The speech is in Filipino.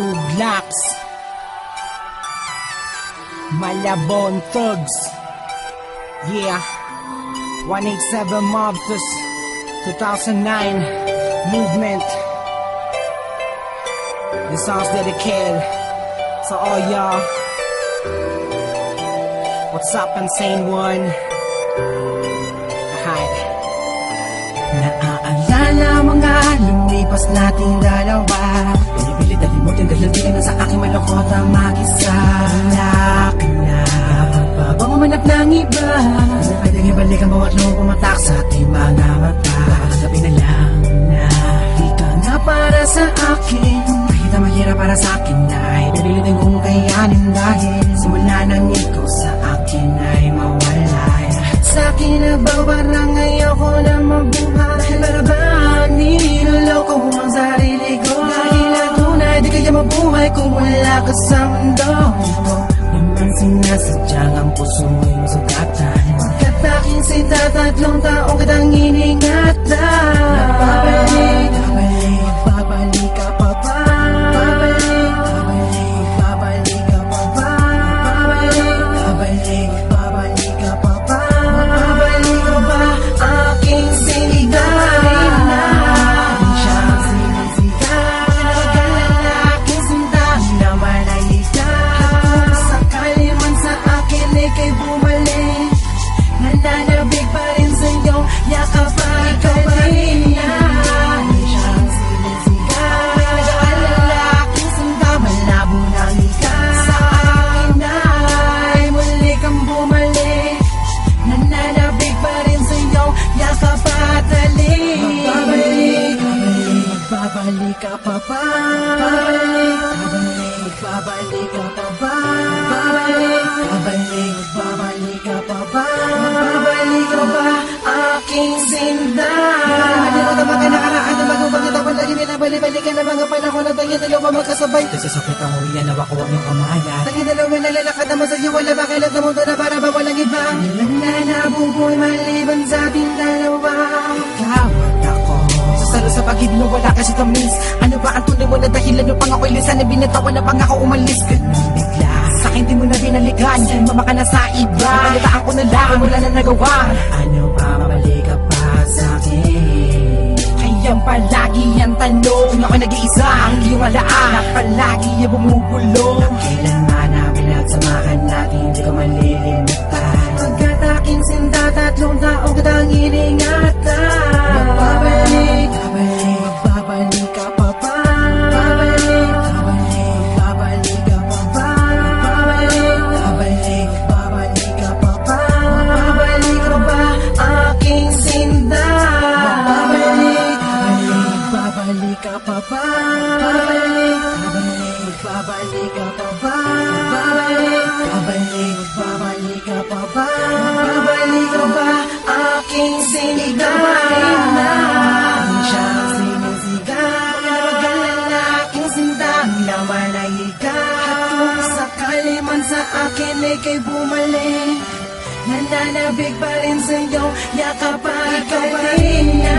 Tuglax, Malabon Thugs, yeah, 187 Mobsters, 2009 Movement. This song's dedicated to all y'all. What's up, Insane One? Hi. Naaalala mga lumipas nating dalawa, pinipilit na limutin dahil di ka na sa aking malungkot ang mag-isa. Wala ka na, bago manap ng iba, kasi pwedeng ibalik ang bawat loob pumatak sa ating mga mata. Sabi na lang na di ka na para sa akin, kahit ang mahirap para sa akin ay pipilitin kong kayanin, dahil simula nang ikaw sa akin ay mawala. Sa akin na ba parang ayoko na mabuhay, para ba niloloko mo ang sarili ko? Dahil ang tunay di kaya mabuhay kung wala ka sa mundo. Naman sinasadyang ang puso mo'y masugatan, pagkat aking sinta, 3 taong kitang iningatan. Babalik, babalik, babalik ka pa ba? Babalik, babalik, babalik ka pa ba? Babalik, babalik, babalik ka pa ba? Babalik ka ba aking sinta? Di siya ang sinisigaw, pinagkalalaking sinta na malaya. Kung sakali man sa akin ika'y bumalik, nananabig pa rin sa'yo, yakap pa ikaw pa rin na. Di siya ang sinisigaw, pinagkalalaking sinta, malabo na ikaw. Sa akin ay muli kang bumalik, nananabig pa rin sa'yo, yakap pa talik. Magbabalik, magbabalik ka pa ba? Magbabalik ka pa ba? Magbabalik, magbabalik ka pa ba? Magbabalik ka ba aking sinta? Nakalimutan ba ka nakaraan na magubang ito, palagi binabalik-balikan na mga panahon na tayo dalawa magkasabay. Kasi sakit ang uwian na wakuha ng kamayan, tayo dalawa nalalakad naman sa'yo, wala ba kailan sa mundo na para ba walang iba? Ilan na nabubuhay maliban sa ating dalawa, ikaw at ako. Sasalo sa pag-ibig na wala kasi tamis, ano ba ang tunay mo na dahilan no pang ako'y lisan na binatawan na pang ako umalis? Ganun bigla sa'kin di mo na binalikan, mama ka na sa iba, balitaan ko na lang, wala na nagawa. Ano pa, mabalik ka pa sa'kin? Kayang palagi ang tanong, ako'y nag-iisa ang iyong alaan, na palagi ang bumubulong. Kailanman na pinagsamahan natin, di ko malilimutan, pagkat aking sinta, 3 taong kitang iningatan. Magbabalik, babalik, magbabalik ka pa ba? Babalik, babalik, babalik ka pa ba? Babalik, babalik, babalik ka pa ba? Babalik ka ba aking sinta? Babalik, babalik, babalik ka pa ba? Babalik, babalik, babalik ka pa ba? Babalik, babalik, babalik ka pa ba? Babalik ka ba aking sinta? Di siya ang sinisigaw, pinagkalalaking sinta na malaya. Kung sakali man sa akin ika'y bumalik, nananabig pa rin sa'yo, yakap pa ikaw pa rin na.